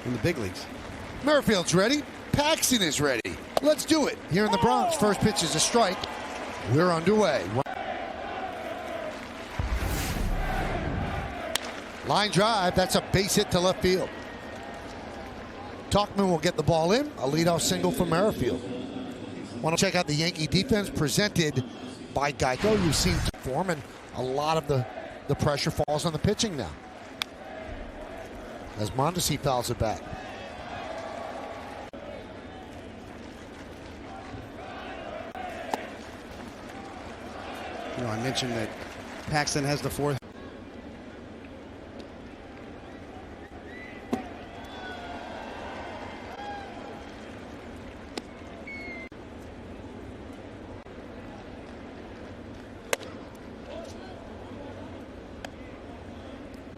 in the big leagues. Merrifield's ready. Paxton is ready. Let's do it. Here in the Bronx, first pitch is a strike. We're underway. Line drive. That's a base hit to left field. Talkman will get the ball in. A leadoff single for Merrifield. Want to check out the Yankee defense presented by Geico. You've seen form, and a lot of the pressure falls on the pitching now. As Mondesi fouls it back. You know, I mentioned that Paxton has the fourth.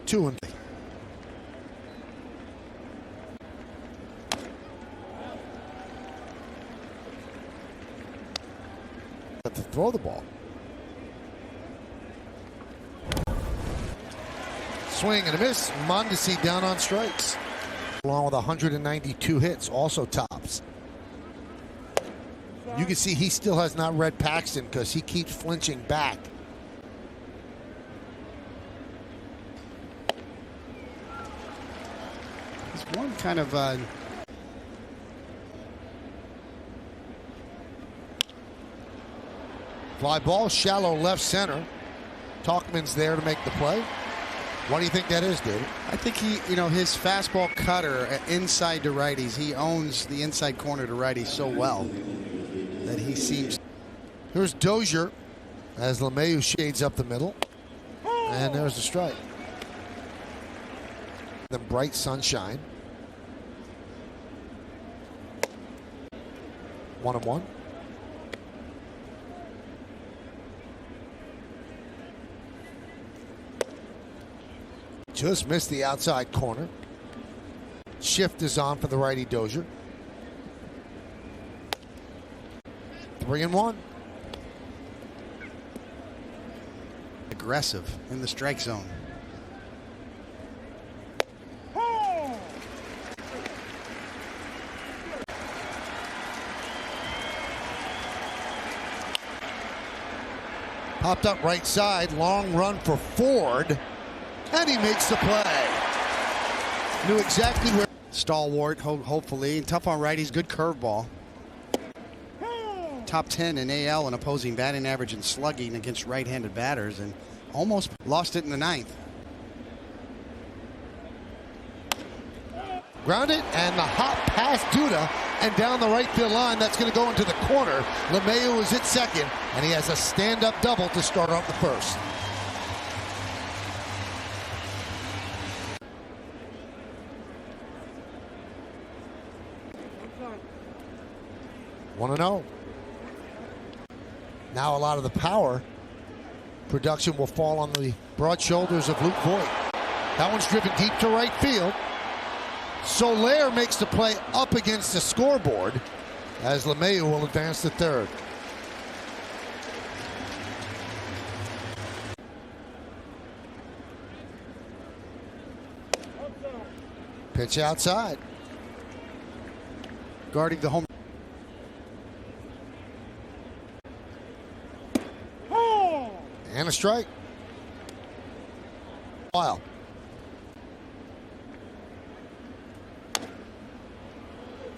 Two and to throw the ball. Swing and a miss. Mondesi down on strikes. Along with 192 hits, also tops. You can see he still has not read Paxton because he keeps flinching back. It's one kind of fly ball, shallow left center. Talkman's there to make the play. What do you think that is, dude? I think he, you know, his fastball cutter inside to righties, he owns the inside corner to righties so well that he seems. Here's Dozier as LeMahieu shades up the middle. And there's the strike. The bright sunshine. 1-1. Just missed the outside corner. Shift is on for the righty Dozier. 3-1. Aggressive in the strike zone. Popped up right side, long run for Ford, and he makes the play. Knew exactly where. Stalwart, hopefully. Tough on righties, good curveball. Top 10 in AL and opposing batting average and slugging against right-handed batters, and almost lost it in the ninth. Grounded, and the hop past Duda and down the right field line. That's going to go into the corner. LeMahieu is at second, and he has a stand-up double to start off the first. Want to know? Now a lot of the power production will fall on the broad shoulders of Luke Voigt. That one's driven deep to right field. Soler makes the play up against the scoreboard as LeMahieu will advance to third. Pitch outside. Guarding the home. And a strike. Wow.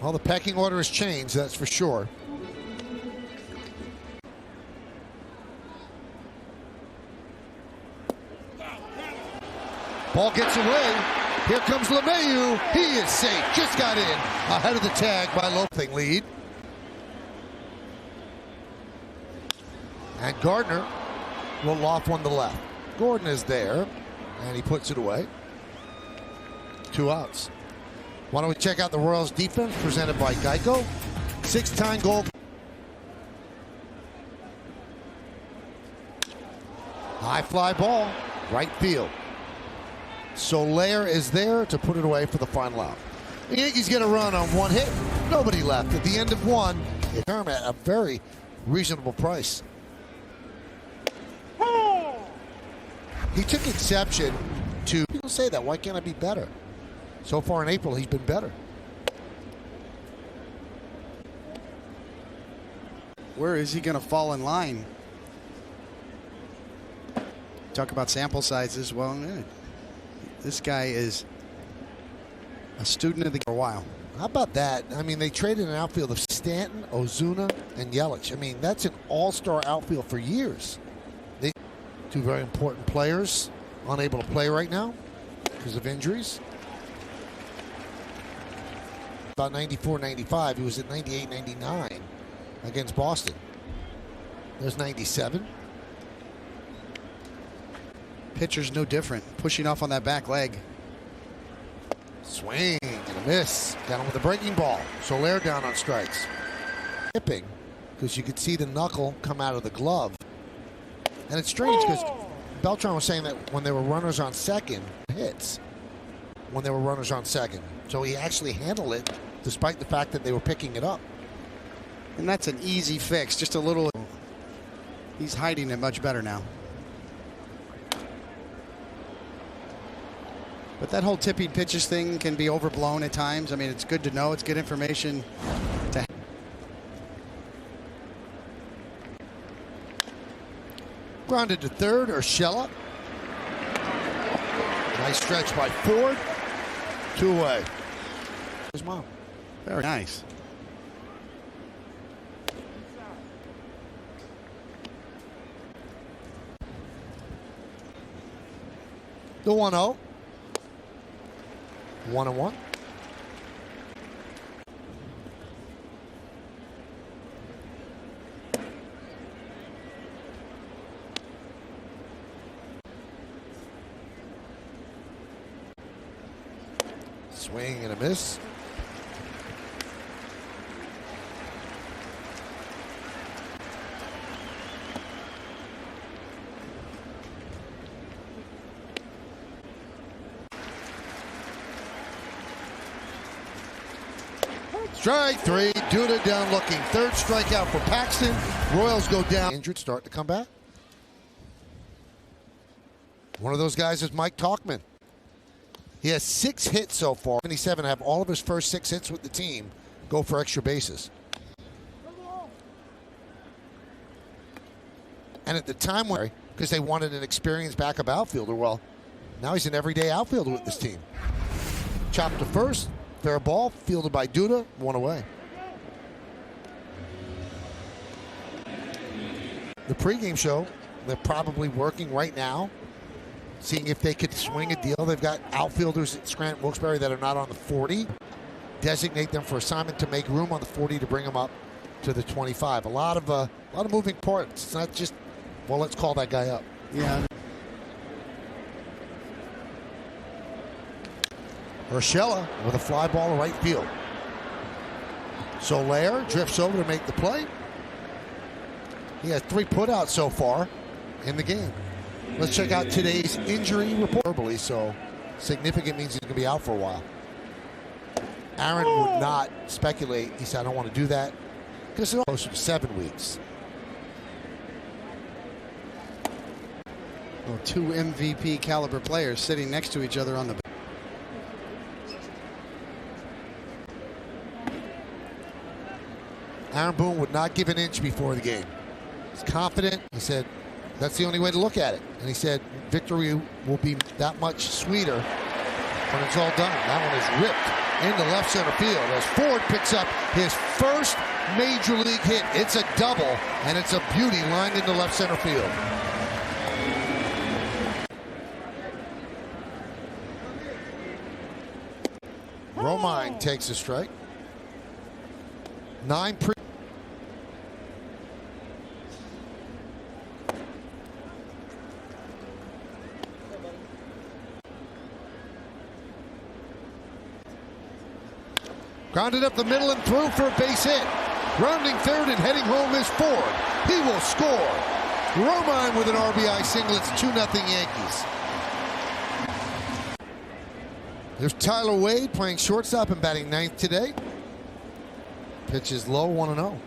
Well, the pecking order has changed, that's for sure. Ball gets away. Here comes LeMahieu. He is safe. Just got in ahead of the tag by Loping lead. And Gardner will loft one to left. Gordon is there, and he puts it away. 2 outs. Why don't we check out the Royals defense presented by Geico? 6-time goal. High fly ball, right field. Soler is there to put it away for the final out. The Yankees get a run on 1 hit. Nobody left. At the end of 1, it's term at a very reasonable price. He took exception to, people say that, why can't I be better? So far in April, he's been better. Where is he going to fall in line? Talk about sample sizes. Well, this guy is a student of the game for a while. How about that? I mean, they traded an outfield of Stanton, Ozuna, and Yelich. I mean, that's an all-star outfield for years. Two very important players unable to play right now because of injuries. About 94, 95. He was at 98, 99 against Boston. There's 97. Pitcher's no different. Pushing off on that back leg. Swing and a miss. Down with a breaking ball. Soler down on strikes. Hipping, because you could see the knuckle come out of the glove. And it's strange because Beltran was saying that when there were runners on second, hits. When there were runners on second. So he actually handled it despite the fact that they were picking it up. And that's an easy fix. Just a little. He's hiding it much better now. But that whole tipping pitches thing can be overblown at times. I mean, it's good to know. It's good information to have. Grounded to third, Urshela. Nice stretch by Ford. 2 away. His mom. Very nice. The 1-0. 1-1. Swing and a miss. Strike three. Duda down looking. Third strikeout for Paxton. Royals go down. Injured, start to come back. One of those guys is Mike Tauchman. He has 6 hits so far. 77 have all of his first 6 hits with the team go for extra bases. And at the time, because they wanted an experienced backup outfielder, well, now he's an everyday outfielder with this team. Chopped to first. Fair ball, fielded by Duda, 1 away. The pregame show, they're probably working right now, seeing if they could swing a deal. They've got outfielders at Scranton Wilkes-Barre that are not on the 40. Designate them for assignment to make room on the 40 to bring them up to the 25. A lot of moving parts. It's not just, well, let's call that guy up. Yeah. Urshela with a fly ball to right field. Soler drifts over to make the play. He has 3 putouts so far in the game. Let's check out today's injury report. Verbally, so significant means he's going to be out for a while. Aaron would not speculate. He said, I don't want to do that because it's close to 7 weeks. Well, 2 MVP caliber players sitting next to each other on the bench. Aaron Boone would not give an inch before the game. He's confident. He said, that's the only way to look at it. And he said, victory will be that much sweeter when it's all done. That one is ripped into left center field as Ford picks up his first major league hit. It's a double, and it's a beauty lined into left center field. Romine takes a strike. 9 pre. Grounded up the middle and through for a base hit. Rounding third and heading home is Ford. He will score. Romine with an RBI single. It's 2-0 Yankees. There's Tyler Wade playing shortstop and batting 9th today. Pitch is low, 1-0.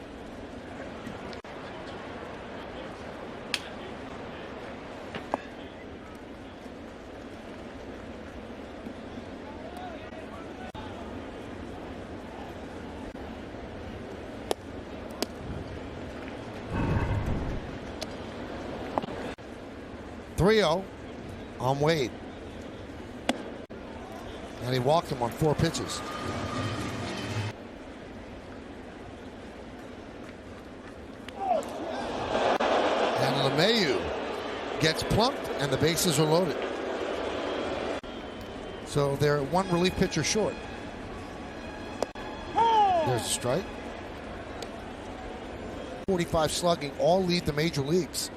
3-0 on Wade. And he walked him on 4 pitches. And LeMahieu gets plunked, and the bases are loaded. So they're 1 relief pitcher short. There's a strike. 45 slugging, all lead the major leagues.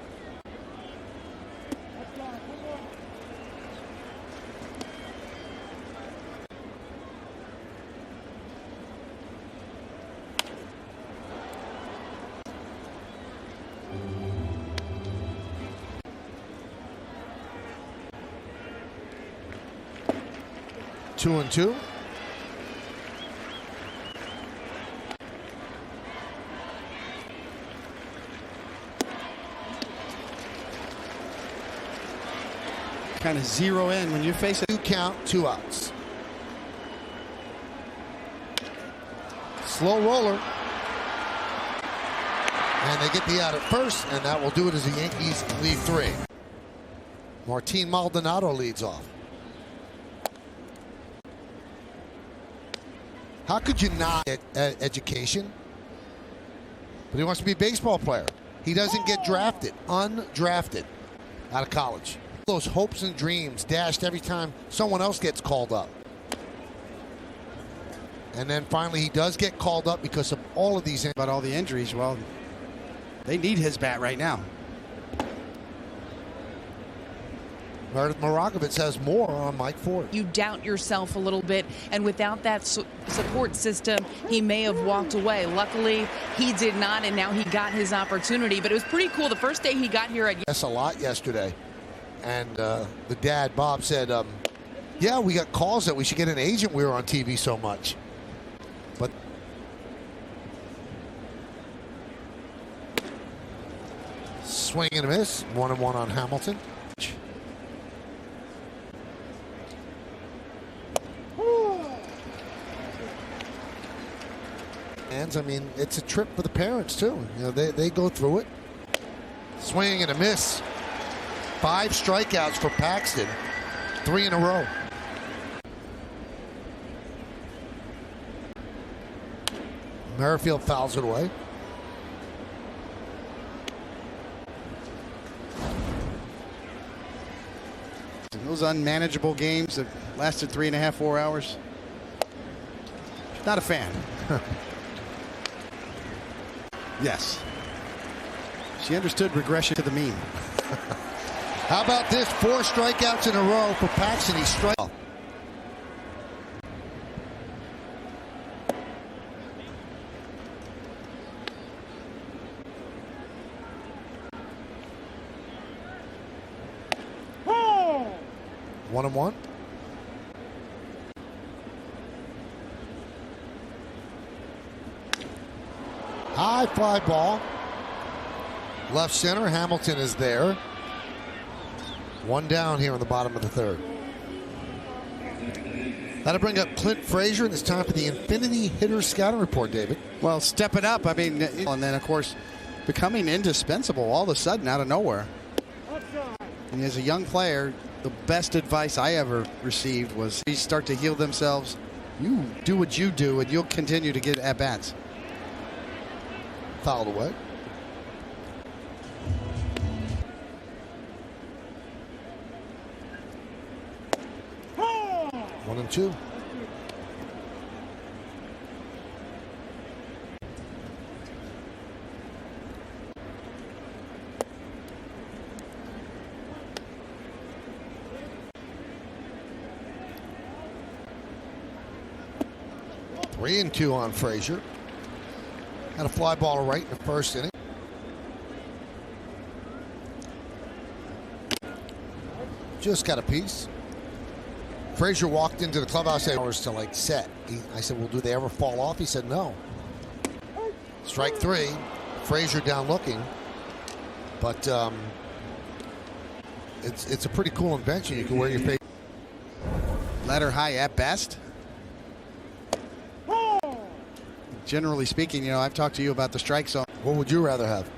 Two and two. Kind of zero in when you're facing 2 count, 2 outs. Slow roller. And they get the out at first, and that will do it as the Yankees lead 3. Martin Maldonado leads off. How could you not get education? But he wants to be a baseball player. He doesn't get drafted, undrafted, out of college. Those hopes and dreams dashed every time someone else gets called up. And then finally he does get called up because of all of these. about all the injuries. Well, they need his bat right now. Meredith Marakovitz has more on Mike Ford. You doubt yourself a little bit, and without that support system, he may have walked away. Luckily, he did not, and now he got his opportunity. But it was pretty cool. The first day he got here at Yes, a lot yesterday. And the dad, Bob, said, yeah, we got calls that we should get an agent. We were on TV so much. But swing and a miss. 1-1 on Hamilton. I mean, it's a trip for the parents, too. You know, they go through it. Swing and a miss. 5 strikeouts for Paxton. 3 in a row. Merrifield fouls it away. Those unmanageable games that lasted 3.5, 4 hours. Not a fan. Yes. She understood regression to the mean. How about this? 4 strikeouts in a row for Paxton. He strike. One and one. High fly ball. Left center. Hamilton is there. 1 down here in the bottom of the 3rd. That'll bring up Clint Frazier, and it's time for the Infinity Hitter Scouting Report, David. Well, step it up. I mean, and then, of course, becoming indispensable all of a sudden out of nowhere. And as a young player, the best advice I ever received was they start to heal themselves. You do what you do, and you'll continue to get at-bats. Fouled away. One and two. Three and two on Frazier. Had a fly ball to right in the 1st inning. Just got a piece. Frazier walked into the clubhouse hours to like set. I said, well, do they ever fall off? He said, no. Strike 3. Frazier down looking. But it's a pretty cool invention. You can wear your face. Ladder high at best. Generally speaking, I've talked to you about the strike zone. What would you rather have?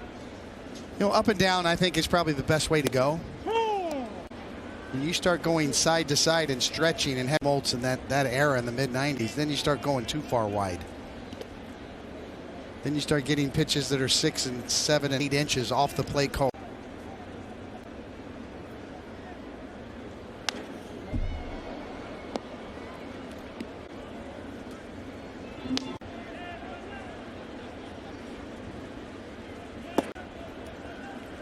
Up and down, I think, is probably the best way to go. When you start going side to side and stretching and head molds in that era in the mid-90s, then you start going too far wide. Then you start getting pitches that are 6 and 7 and 8 inches off the plate call.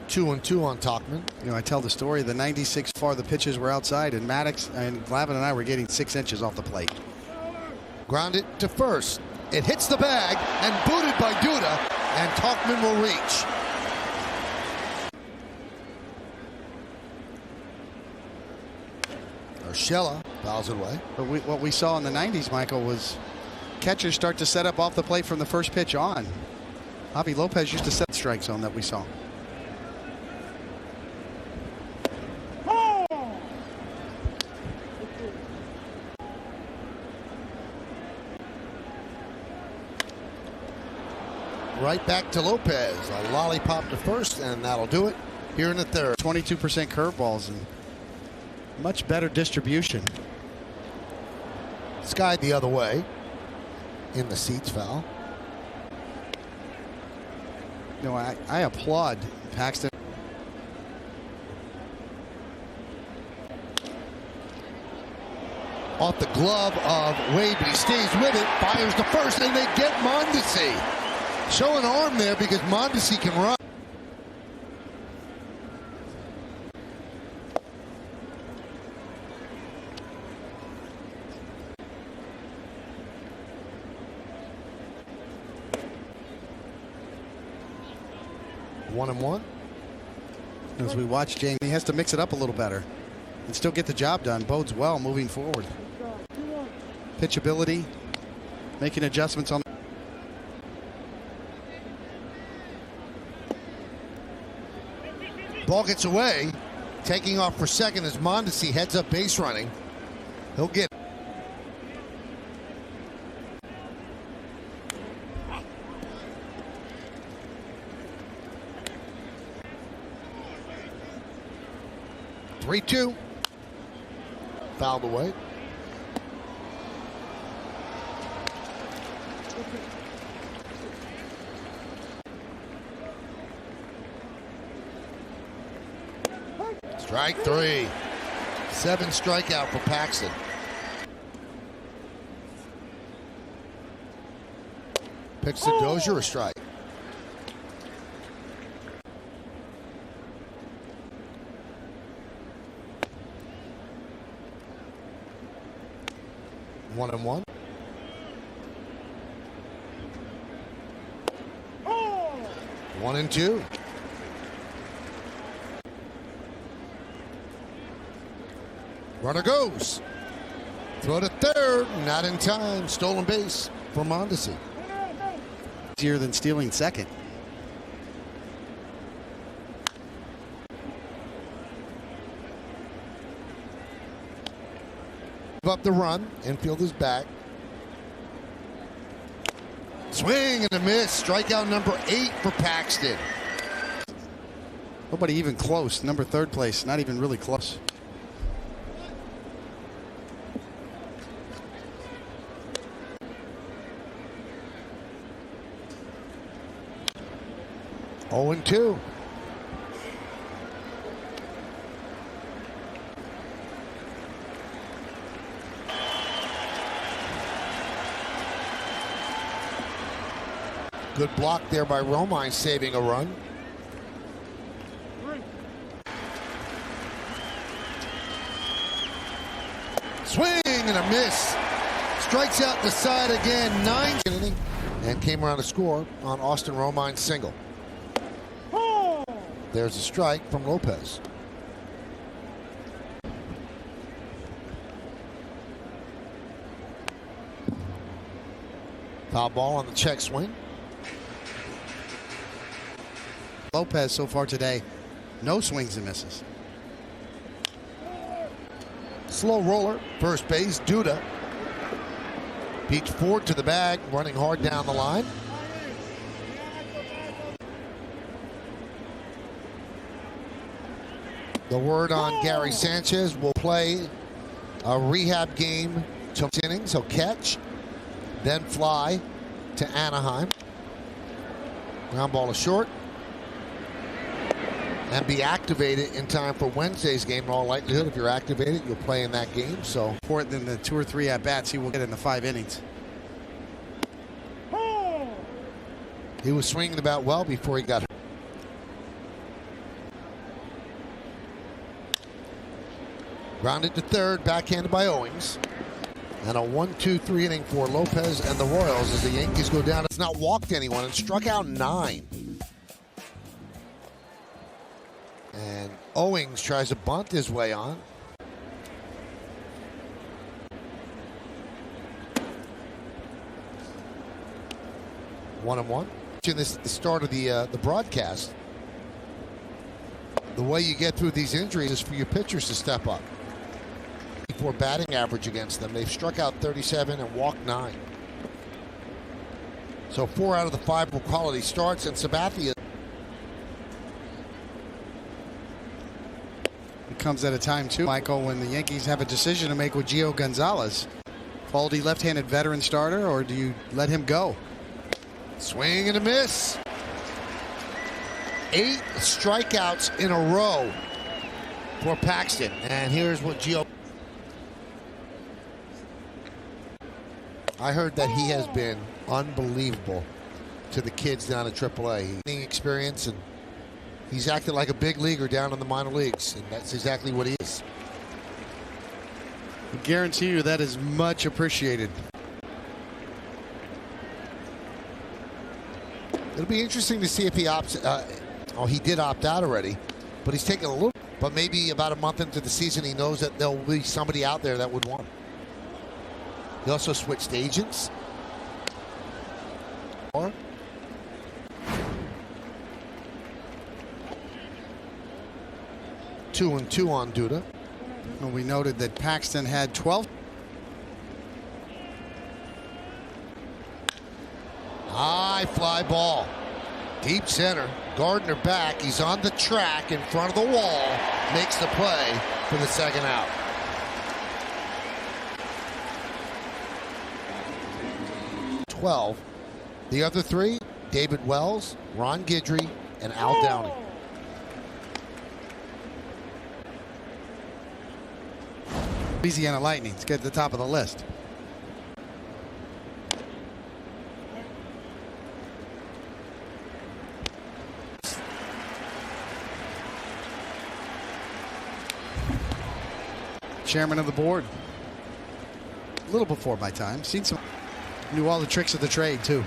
Two and two on Tauchman. You know, I tell the story, the 96 far, the pitches were outside, and Maddox and Glavine and I were getting 6 inches off the plate. Grounded to first. It hits the bag and booted by Duda, and Tauchman will reach. Urshela fouls it away. But what we saw in the 90s, Michael, was catchers start to set up off the plate from the first pitch on. Javi Lopez used to set the strike zone that we saw. Right back to Lopez. A lollipop to first, and that'll do it here in the third. 22% curveballs and much better distribution. Skied the other way. In the seats, foul. You know, I applaud Paxton. Off the glove of Wade, but he stays with it. Fires to first, and they get Mondesi. Show an arm there because Mondesi can run. One and one. As we watch James, he has to mix it up a little better and still get the job done. Bodes well moving forward. Pitchability, making adjustments on. Ball gets away. Taking off for second as Mondesi heads up base running. He'll get. Three-two. Fouled away. Strike three. 7 strikeout for Paxton. Pitch to Dozier, a strike. One and one. One and two. Runner goes. Throw to third. Not in time. Stolen base for Mondesi. Easier than stealing second. Up the run. Infield is back. Swing and a miss. Strikeout number 8 for Paxton. Nobody even close. Number 3rd place. Not even really close. Oh and 2. Good block there by Romine, saving a run. Swing and a miss. Strikes out the side again. 9th inning, and came around to score on Austin Romine's single. There's a strike from Lopez. Foul ball on the check swing. Lopez so far today, no swings and misses. Slow roller, first base, Duda. Peach Ford to the bag, running hard down the line. The word on Gary Sanchez will play a rehab game, 2 innings. He'll catch, then fly to Anaheim. Ground ball is short. And be activated in time for Wednesday's game. In all likelihood, if you're activated, you'll play in that game. So, more than the 2 or 3 at-bats he will get in the 5 innings. he was swinging about well before he got hurt. Grounded to third, backhanded by Owings. And a 1-2-3 inning for Lopez and the Royals as the Yankees go down. It's not walked anyone and struck out 9. And Owings tries to bunt his way on. One and one. In this, the start of the broadcast, the way you get through these injuries is for your pitchers to step up. For batting average against them, they've struck out 37 and walked 9. So 4 out of the 5 were quality starts, and Sabathia. It comes at a time too, Michael, when the Yankees have a decision to make with Gio Gonzalez. Faulty left-handed veteran starter, or do you let him go? Swing and a miss. 8 strikeouts in a row for Paxton. And here's what Gio. I heard that he has been unbelievable to the kids down at AAA. Experience, and he's acted like a big leaguer down in the minor leagues, and that's exactly what he is. I guarantee you that is much appreciated. It'll be interesting to see if he opts. He did opt out already, but he's taking a little. But maybe about a month into the season, he knows that there'll be somebody out there that would want him. He also switched agents. 2-2 on Duda. Well, we noted that Paxton had 12. High fly ball. Deep center. Gardner back. He's on the track in front of the wall. Makes the play for the second out. The other 3, David Wells, Ron Guidry, and Al Downing. Louisiana Lightning, let's get to the top of the list. Chairman of the board. A little before my time. Seen some. Knew all the tricks of the trade, too.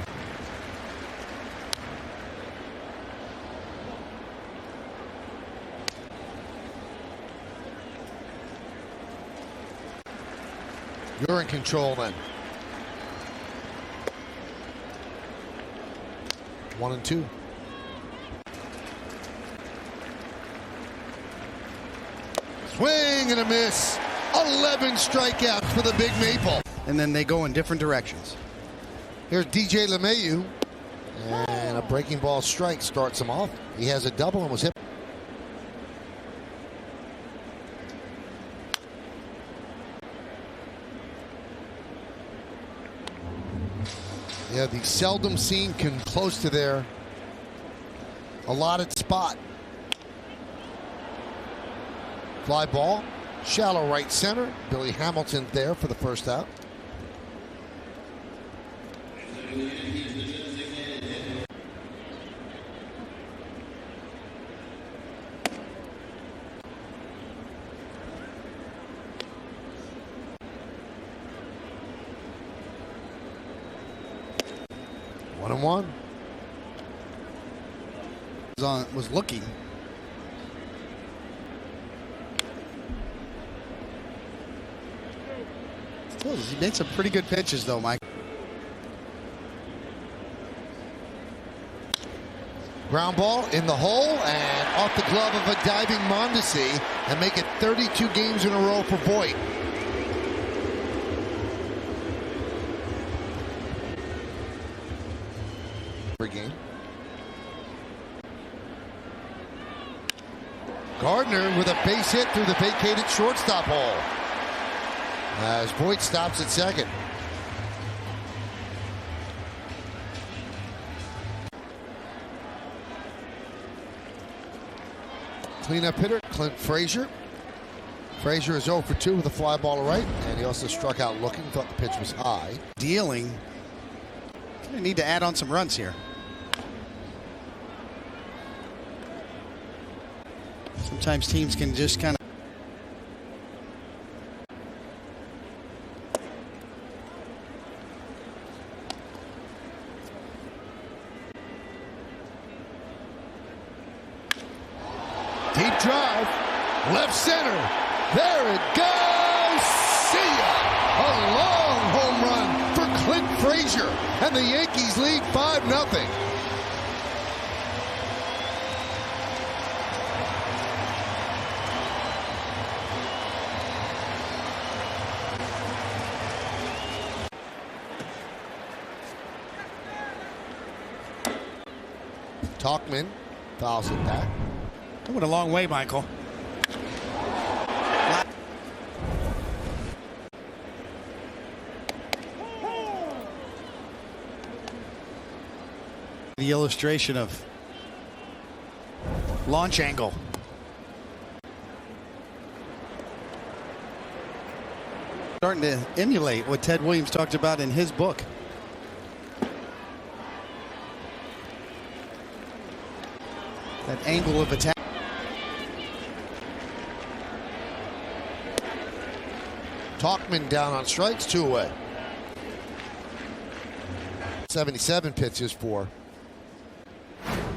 You're in control then. 1-2. Swing and a miss. 11 strikeouts for the Big Maple. And then they go in different directions. Here's DJ LeMahieu, and a breaking ball strike starts him off. He has a double and was hit. Yeah, the seldom seen close to their allotted spot. Fly ball, shallow right center. Billy Hamilton there for the first out. One and one. Was looking. Still, he made some pretty good pitches, though, Mike. Ground ball in the hole and off the glove of a diving Mondesi, and make it 32 games in a row for Voit. Game. Gardner with a base hit through the vacated shortstop hole. As Voit stops at second. Cleanup hitter, Clint Frazier. Frazier is 0 for 2 with a fly ball to right, and he also struck out looking, thought the pitch was high. Dealing. Gonna need to add on some runs here. Sometimes teams can just kind of. Deep drive, left center. There it goes. See ya. A long home run for Clint Frazier, and the Yankees lead 5-0. Talkman fouls it back. That went a long way, Michael. The illustration of launch angle. Starting to emulate what Ted Williams talked about in his book. That angle of attack. Talkman down on strikes, 2 away. 77 pitches for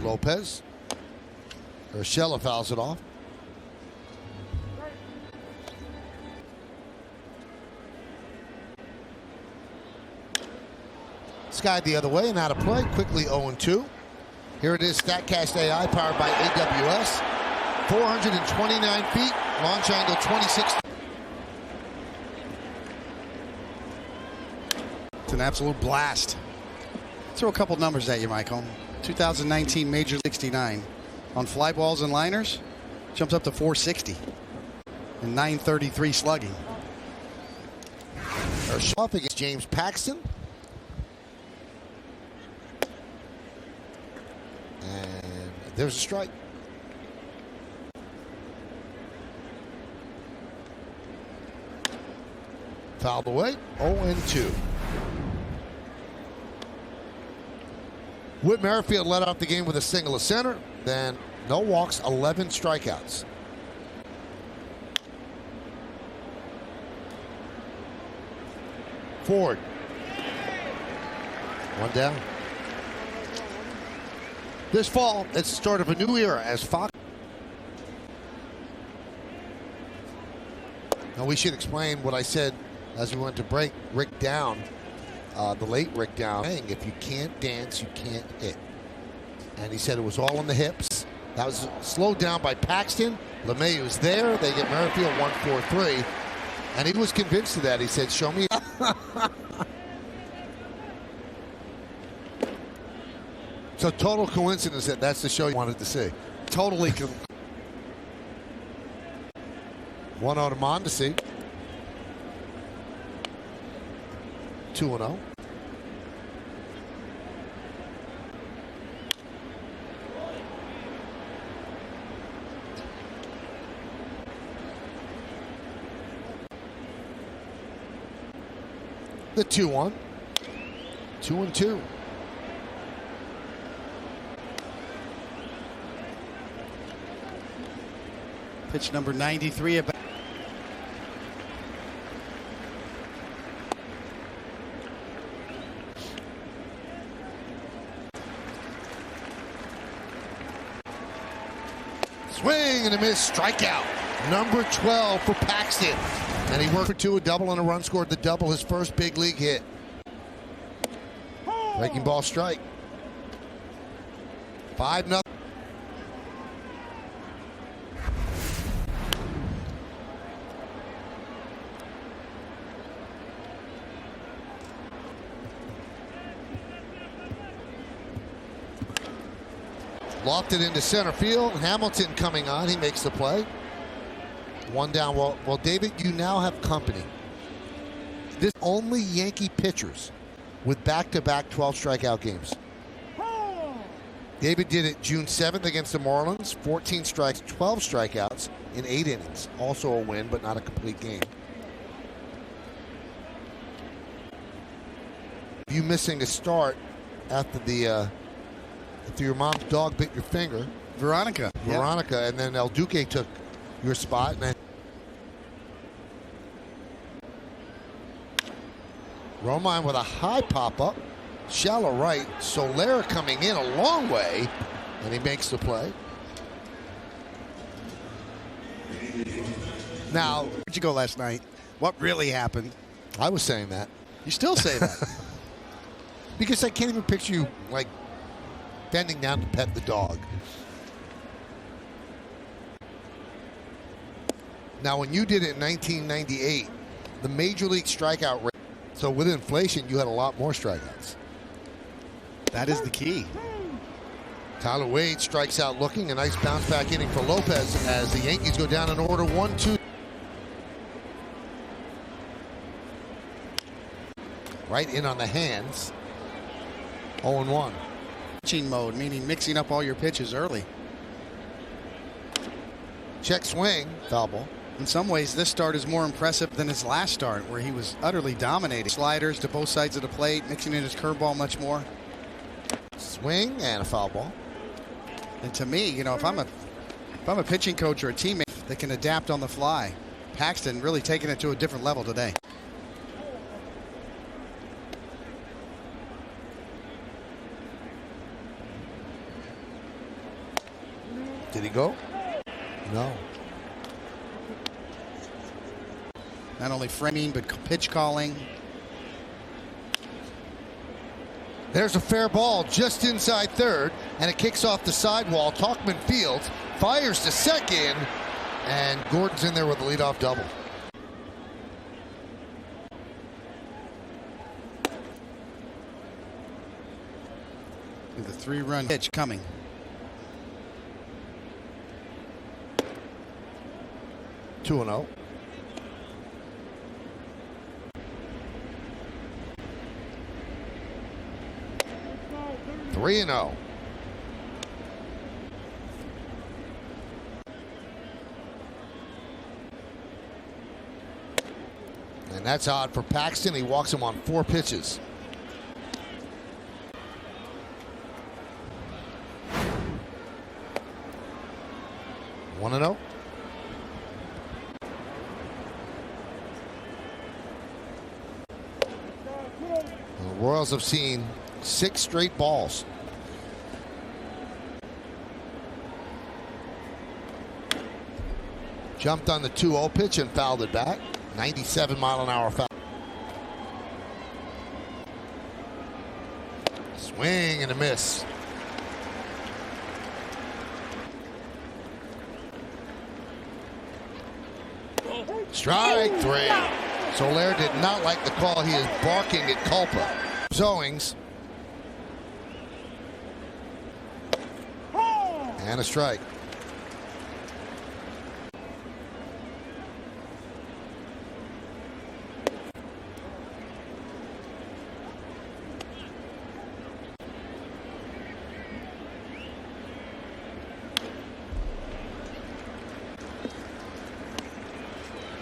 Lopez. Urshela fouls it off. Skied the other way and out of play. Quickly 0-2. Here it is, StatCast AI powered by AWS. 429 feet, launch angle 26. It's an absolute blast. Throw a couple numbers at you, Michael. 2019 Major League 69 on fly balls and liners, jumps up to 460 and 933 slugging. Off against James Paxton. And there's a strike. Fouled away, 0-2. Whit Merrifield led off the game with a single to center, then no walks, 11 strikeouts. Ford. One down. This fall, it's the start of a new era as Fox. Now we should explain what I said as we went to break. Rick Down, the late Rick Down, saying if you can't dance, you can't hit. And he said it was all in the hips. That was slowed down by Paxton. LeMay was there. They get Merrifield 1-4-3. And he was convinced of that. He said, show me. So total coincidence that that's the show you wanted to see. Totally. 1-0 to Mondesi. 2-0. The 2-1. 2-2. Pitch number 93 about. Swing and a miss, strikeout. Number 12 for Paxton. And he worked for 2, a double and a run, scored the double, his first big league hit. Breaking ball strike. 5-0. Lofted into center field. Hamilton coming on. He makes the play. One down. Well, David, you now have company. This only Yankee pitchers with back-to-back 12 strikeout games. David did it June 7th against the Marlins. 14 strikes, 12 strikeouts in 8 innings. Also a win, but not a complete game. You missing a start after your mom's dog bit your finger. Veronica. Veronica, and then El Duque took your spot. And then Romine with a high pop-up. Shallow right. Soler coming in a long way, and he makes the play. Now, Where'd you go last night? What really happened? I was saying that. You still say that. Because I can't even picture you, like, bending down to pet the dog. Now, when you did it in 1998, the Major League strikeout rate, so with inflation, you had a lot more strikeouts. That is the key. Tyler Wade strikes out looking. A nice bounce back inning for Lopez as the Yankees go down in order 1-2. Right in on the hands. 0-1. Pitching mode, meaning mixing up all your pitches early. Check swing. Foul ball. In some ways, this start is more impressive than his last start, where he was utterly dominating. Sliders to both sides of the plate, mixing in his curveball much more. Swing and a foul ball. And to me, you know, if I'm a pitching coach or a teammate that can adapt on the fly, Paxton really taking it to a different level today. Did he go? No. Not only framing, but pitch calling. There's a fair ball just inside third, and it kicks off the sidewall. Talkman fields, fires to second, and Gordon's in there with a leadoff double. With a 3-run pitch coming. Two and 0. Three and 0. And that's odd for Paxton. He walks him on 4 pitches. One and 0. The Royals have seen 6 straight balls. Jumped on the 2-0 pitch and fouled it back. 97-mile-an-hour foul. Swing and a miss. Strike 3. Soler did not like the call. He is barking at Culpa. Owings. And a strike.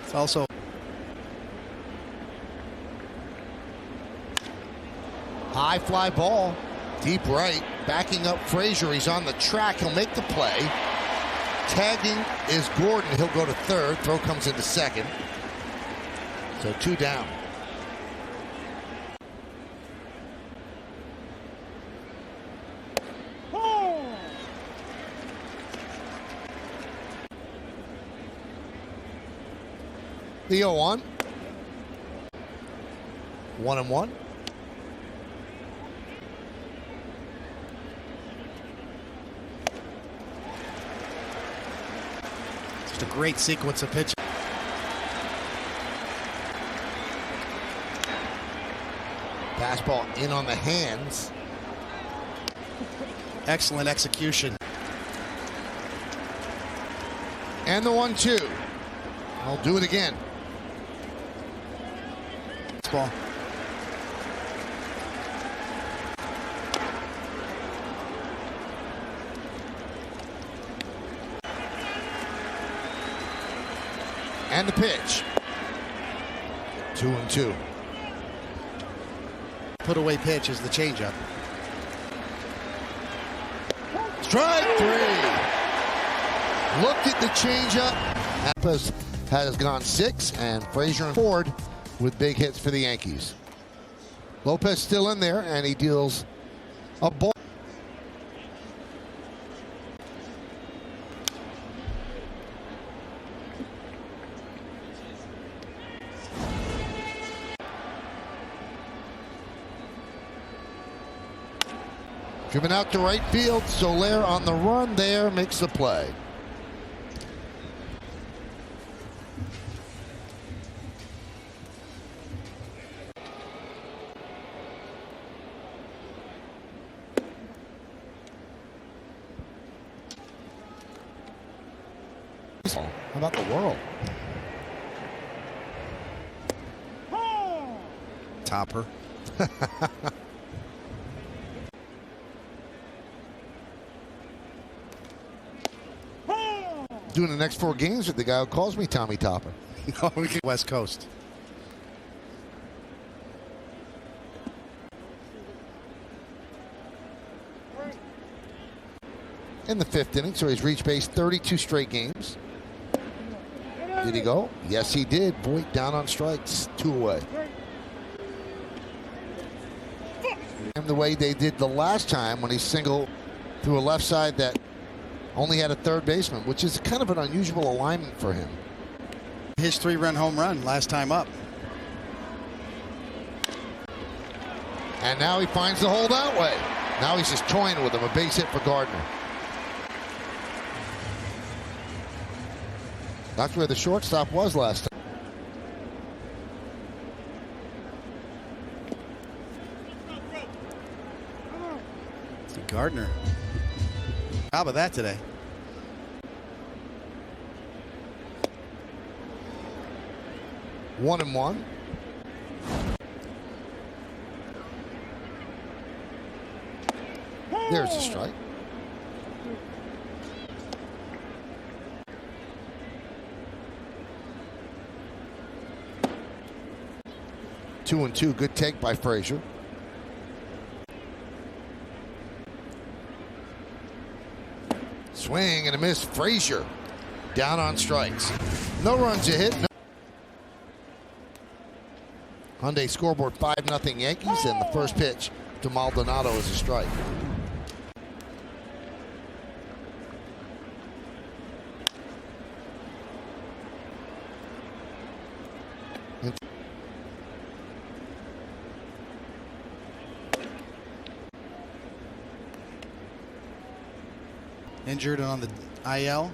It's also high fly ball, deep right, backing up Frazier. He's on the track. He'll make the play. Tagging is Gordon. He'll go to third. Throw comes into second. So 2 down. The 0-1. 1-1. just a great sequence of pitches. Fastball in on the hands. Excellent execution. And the 1-2. I'll do it again. Ball. And the pitch. 2-2. Put away pitch is the changeup. Strike 3. Looked at the changeup. Lopez has gone 6, and Frazier and Ford with big hits for the Yankees. Lopez still in there, and he deals a ball. Driven out to right field. Soler on the run there, makes the play. How about the world? Topper. Doing the next 4 games with the guy who calls me Tommy Topper. West Coast. In the 5th inning, so he's reached base 32 straight games. Did he go? Yes, he did. Voit down on strikes, 2 away. And the way they did the last time when he singled through a left side that only had a third baseman, which is kind of an unusual alignment for him. His 3-run home run last time up. And now he finds the hole that way. Now he's just toying with him, a base hit for Gardner. That's where the shortstop was last time. Gardner. How about that today? One and one. There's a strike. Two and two. Good take by Frazier. Swing and a miss. Frazier down on strikes. No runs a hit. No. Hyundai scoreboard 5-0 Yankees, and the first pitch to Maldonado is a strike. Injured on the IL.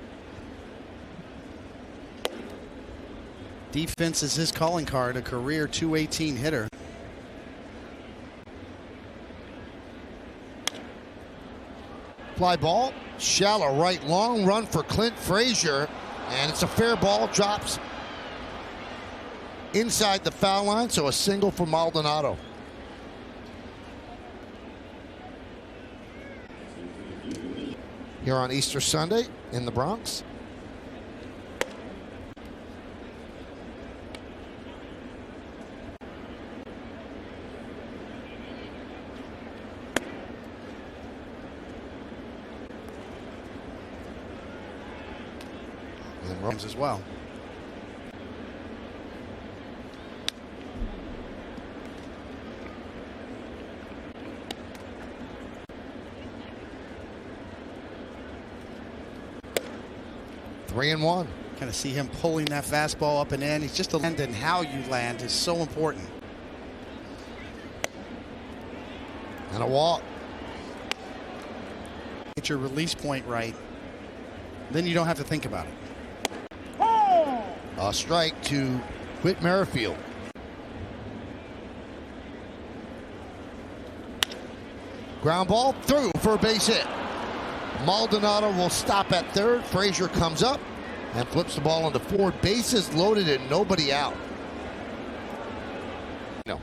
Defense is his calling card, a career .218 hitter. Fly ball, shallow right, long run for Clint Frazier, and it's a fair ball, drops inside the foul line, so a single for Maldonado. Here on Easter Sunday in the Bronx. And as well. Three and one. Kind of see him pulling that fastball up and in. He's just a land, and how you land is so important. And a walk. Get your release point right. Then you don't have to think about it. A strike to Whit Merrifield. Ground ball through for a base hit. Maldonado will stop at third. Frazier comes up, and flips the ball into four. Bases loaded and nobody out. No.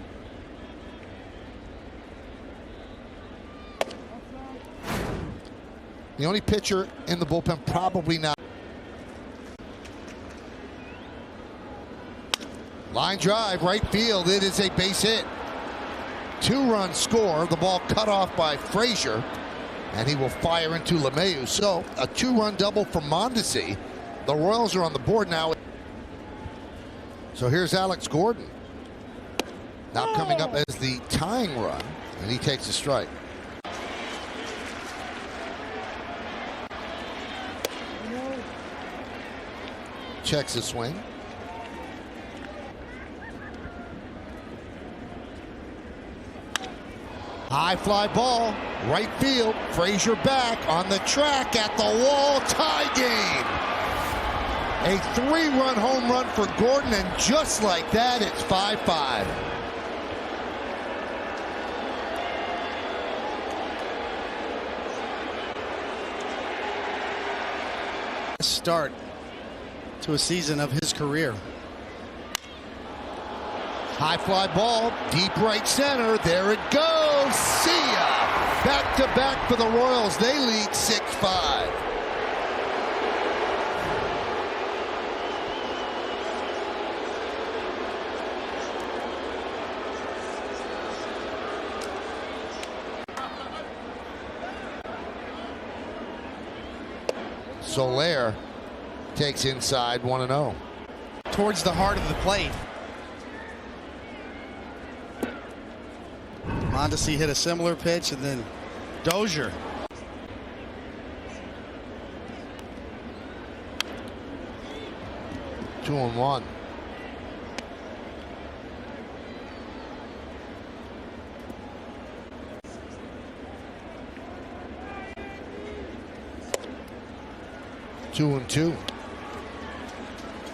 The only pitcher in the bullpen probably not. Line drive, right field. It is a base hit. Two-run score. The ball cut off by Frazier, and he will fire into LeMahieu. So a two-run double for Mondesi. The Royals are on the board now. So here's Alex Gordon. Now coming up as the tying run, and he takes a strike. Checks the swing. High fly ball, right field. Frazier back on the track at the wall. Tie game. A three-run home run for Gordon, and just like that, it's 5-5. Start to a season of his career. High fly ball, deep right center. There it goes. See ya. Back to back for the Royals. They lead 6-5. Soler takes inside 1-0. Towards the heart of the plate. Mondesi hit a similar pitch, and then Dozier. Two on one. Two and two.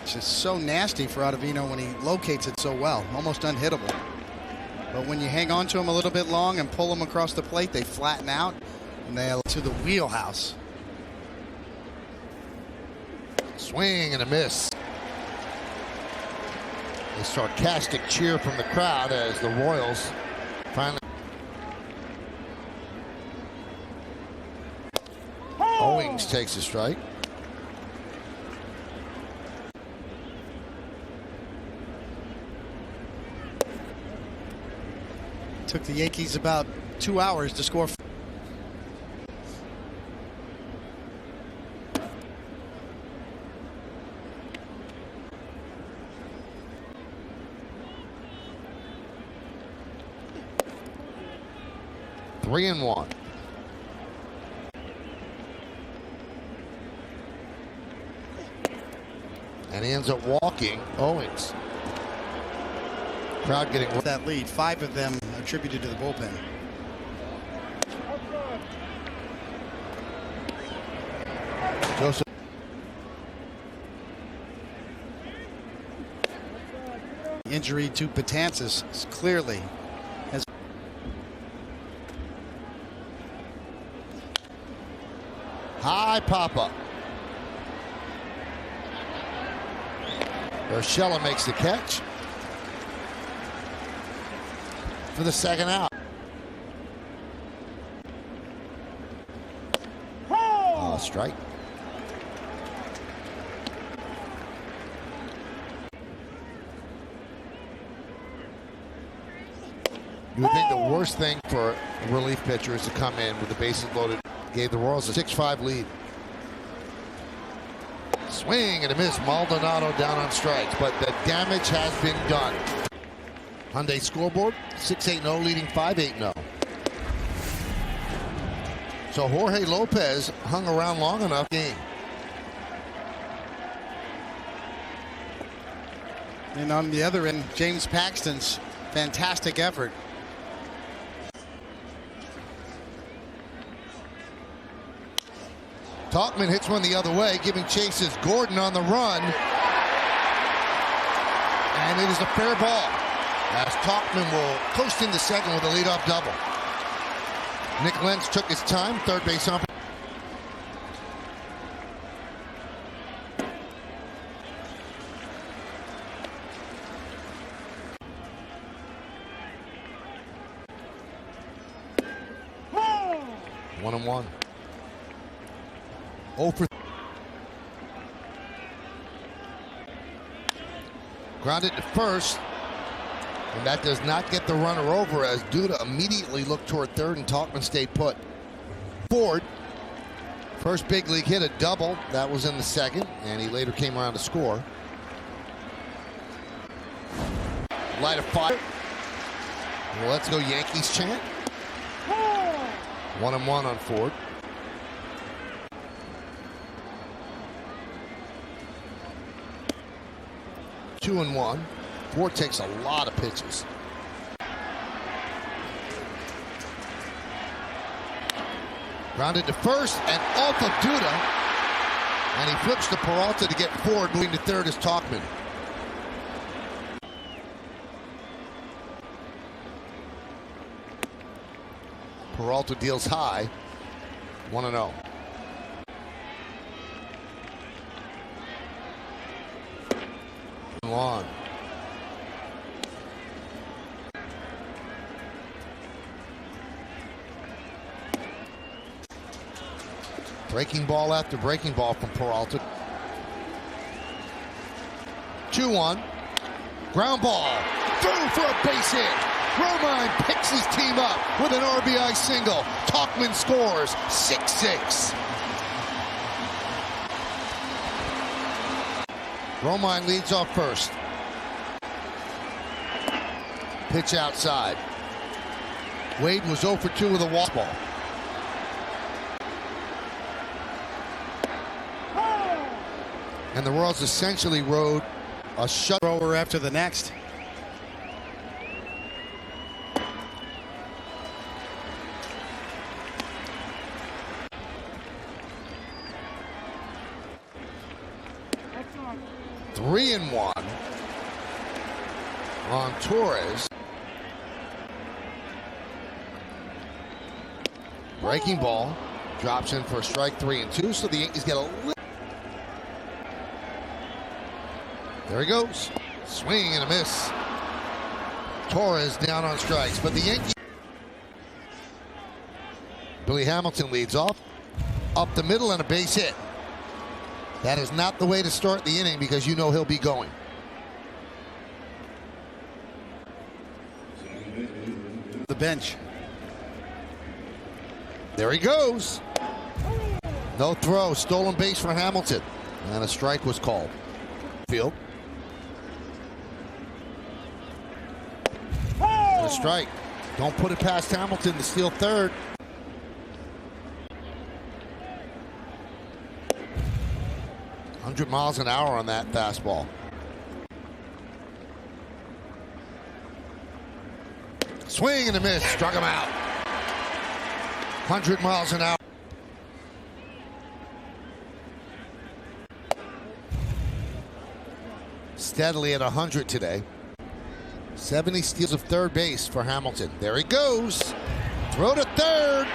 It's just so nasty for Ottavino when he locates it so well, almost unhittable. But when you hang on to them a little bit long and pull them across the plate, they flatten out and they to the wheelhouse. Swing and a miss. A sarcastic cheer from the crowd as the Royals finally. Owings takes a strike. Took the Yankees about 2 hours to score. Three and one. And he ends up walking Owings. Crowd getting that lead. 5 of them attributed to the bullpen. Joseph. Injury to Betances clearly has. High pop-up. Urshela makes the catch for the second out. Oh, strike. You would think the worst thing for a relief pitcher is to come in with the bases loaded. Gave the Royals a 6-5 lead. Swing and a miss. Maldonado down on strikes, but the damage has been done. Hyundai scoreboard, 6-8-0 leading 5-8-0. So Jorge Lopez hung around long enough game. And on the other end, James Paxton's fantastic effort. Talkman hits one the other way, giving chase is Gordon on the run. And it is a fair ball, as Talkman will coast into second with a leadoff double. Nick Lentz took his time, third base ump. 1-1. 0 for. Grounded to first. And that does not get the runner over as Duda immediately looked toward third and Tauchman stayed put. Ford, first big league hit, a double. That was in the second, and he later came around to score. Light a fire. Well, let's go Yankees chant. 1-1 on Ford. Two and one. Ford takes a lot of pitches. Grounded to first and off of Duda. And he flips to Peralta to get Ford. Moving to third is Tauchman. Peralta deals high. 1-0. On. Breaking ball after breaking ball from Peralta. 2-1. Ground ball. Through for a base hit. Romine picks his team up with an RBI single. Tauchman scores 6-6. Romine leads off first. Pitch outside. Wade was 0 for 2 with a walk ball. And the Royals essentially rode a shut thrower after the next. Three and one on Torres. Breaking ball drops in for a strike, 3-2. So the Yankees get a little. There he goes. Swing and a miss. Torres down on strikes, but the Yankees. Billy Hamilton leads off. Up the middle and a base hit. That is not the way to start the inning because you know he'll be going. The bench. There he goes. No throw. Stolen base for Hamilton. And a strike was called. Field. And a strike. Don't put it past Hamilton to steal third. Miles an hour on that fastball. Swing and a miss. Struck him out. 100 miles an hour. Steadily at 100 today. 70 steals of third base for Hamilton. There he goes. Throw to third.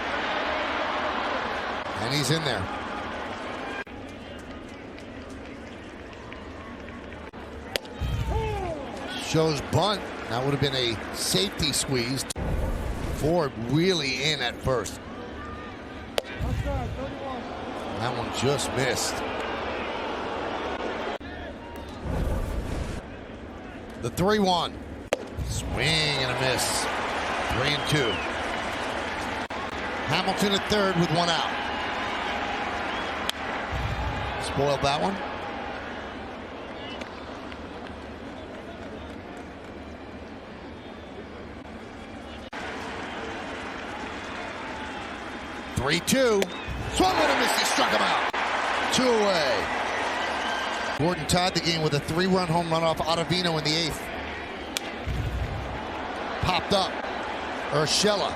And he's in there. Shows bunt. That would have been a safety squeeze. Ford really in at first. That one just missed. The 3-1. Swing and a miss. 3-2. Hamilton at third with one out. Spoiled that one. Three-two. Swung and a miss. He struck him out. 2 away. Gordon tied the game with a 3-run home run off Ottavino in the 8th. Popped up. Urshela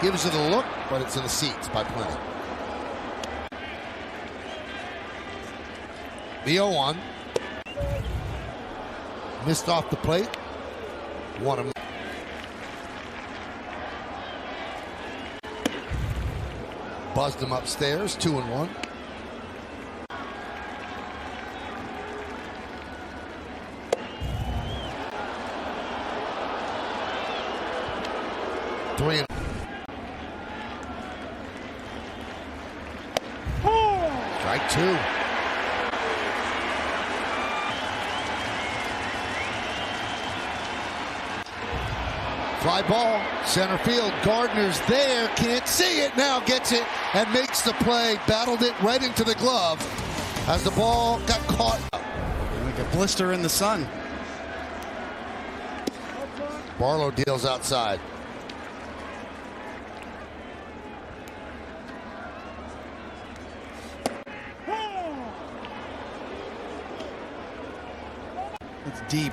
gives it a look, but it's in the seats by plenty. The 0-1. Missed off the plate. One of them. Buzzed him upstairs. 2-1. 2. Fly ball, center field. Gardner's there, can't see it, now gets it and makes the play. Battled it right into the glove as the ball got caught. Like a blister in the sun. Barlow deals outside. It's deep.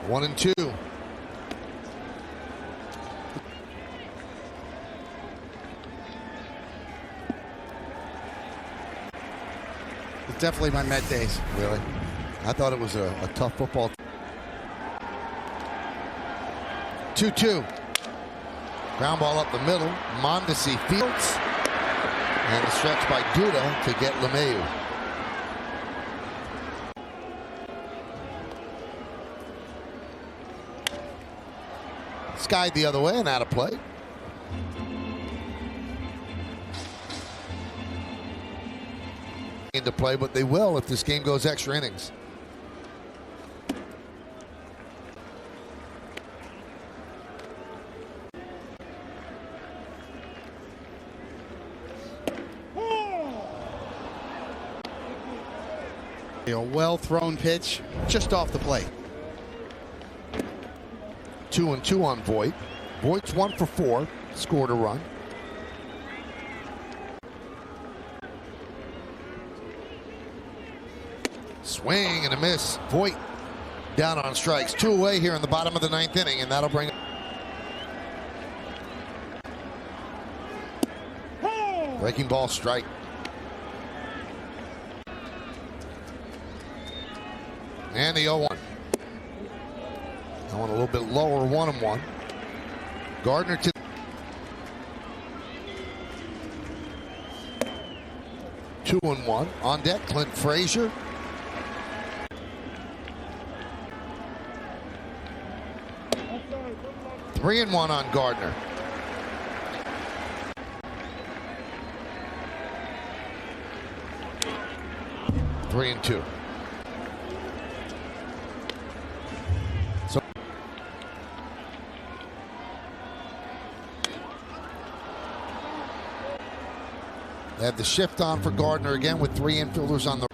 1-2. It's definitely my Met days. Really? I thought it was a tough football. 2-2. Ground ball up the middle. Mondesi fields. And the stretch by Duda to get LeMahieu. Skied the other way and out of play. Into play, but they will if this game goes extra innings. A well-thrown pitch just off the plate. 2-2 on Voit. Voit's 1 for 4. Scored a run. Swing and a miss. Voit down on strikes. 2 away here in the bottom of the 9th inning, and that'll bring. Breaking ball, strike. And the 0-1. I want a little bit lower, 1-1. Gardner to 2-1. On deck, Clint Frazier. Three and 1 on Gardner. Three and 2. So they have the shift on for Gardner again with 3 infielders on the.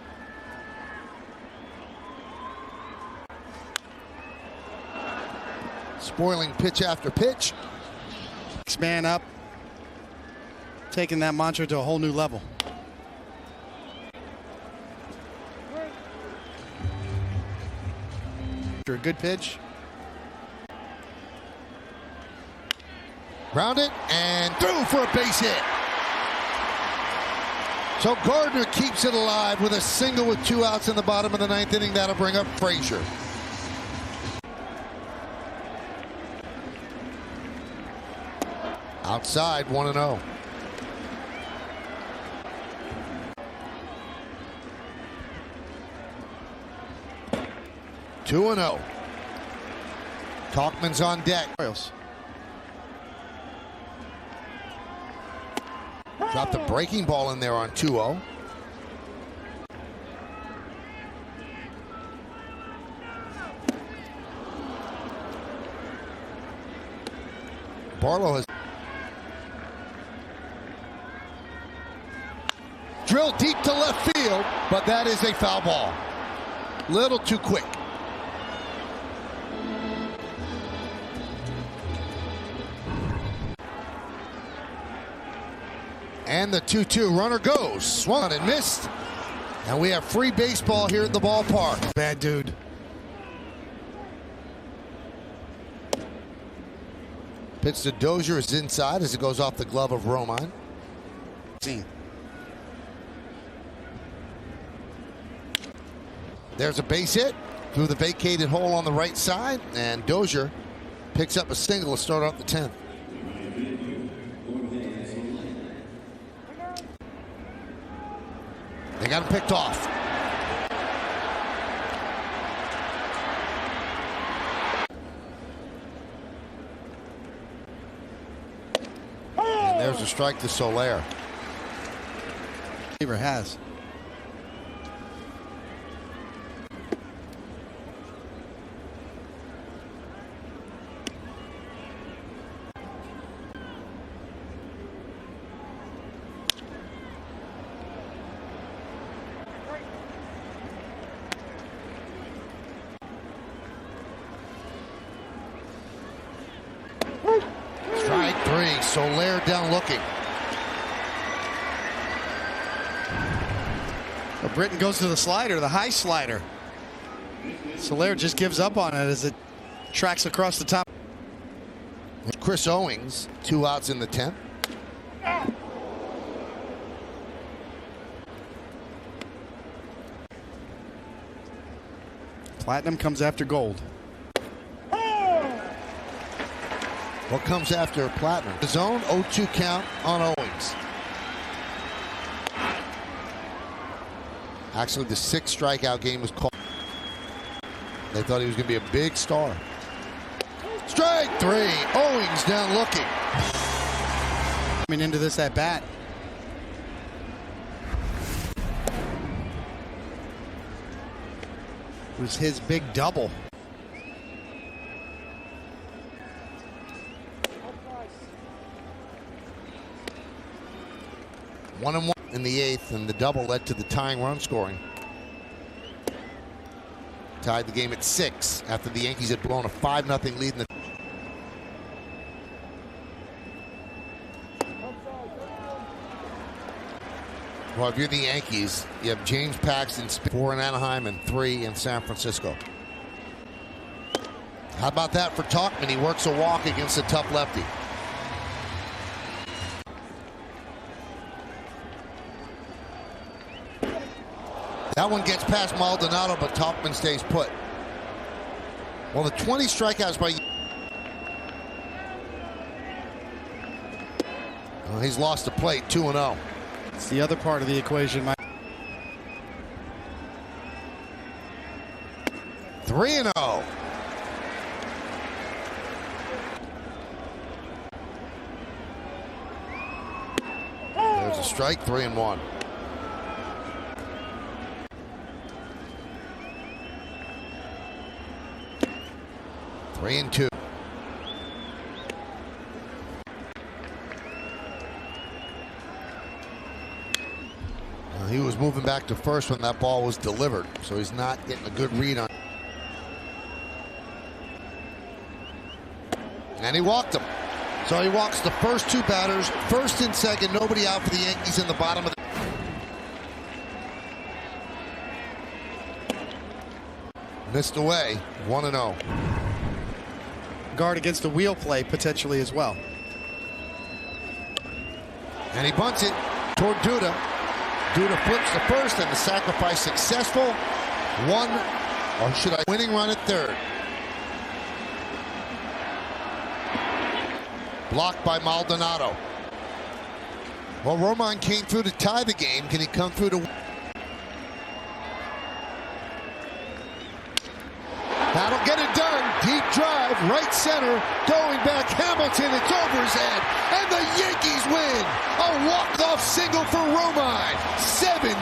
Spoiling pitch after pitch. Next man up. Taking that mantra to a whole new level. After a good pitch. Ground it and through for a base hit. So Gardner keeps it alive with a single with 2 outs in the bottom of the 9th inning. That'll bring up Frazier. Outside, 1-0. Two 2-0. Talkman's on deck. Royals. Dropped a breaking ball in there on 2-0. Barlow has drilled deep to left field, but that is a foul ball. Little too quick. And the 2-2 runner goes. Swung and missed. And we have free baseball here at the ballpark. Bad dude. Pitch to Dozier is inside as it goes off the glove of Romine. Scene. There's a base hit through the vacated hole on the right side, and Dozier picks up a single to start off the 10th. They got him picked off. And there's There's a strike to Soler. Receiver has. Strike three. Soler down looking. Well, Britton goes to the slider, the high slider. Soler just gives up on it as it tracks across the top. Chris Owings, 2 outs in the 10th. Platinum comes after gold. What comes after Platinum? The zone, 0-2 count on Owings. Actually, the 6th strikeout game was called. They thought he was going to be a big star. Strike three. Owings down looking. Coming into this at bat. It was his big double. One and one in the 8th, and the double led to the tying run scoring. Tied the game at 6 after the Yankees had blown a 5-0 lead in the. Well, if you're the Yankees, you have James Paxton, 4 in Anaheim and 3 in San Francisco. How about that for Talkman? He works a walk against a tough lefty. That one gets past Maldonado, but Talkman stays put. Well, the 20 strikeouts by. Well, he's lost the plate, 2-0. It's the other part of the equation, Mike. 3-0. There's a strike, 3-1. Three and 2. He was moving back to first when that ball was delivered, so he's not getting a good read on. And he walked him. So he walks the first 2 batters, first and second, nobody out for the Yankees in the bottom of the. Missed away, 1-0. Guard against the wheel play potentially as well. And he bunts it toward Duda. Duda flips the first, and the sacrifice successful. Winning run at third. Blocked by Maldonado. Well, Roman came through to tie the game. Can he come through to? That'll get it done. Deep drive, right center, going back. Hamilton, it's over his head, and the Yankees win. A walk-off single for Roman. 7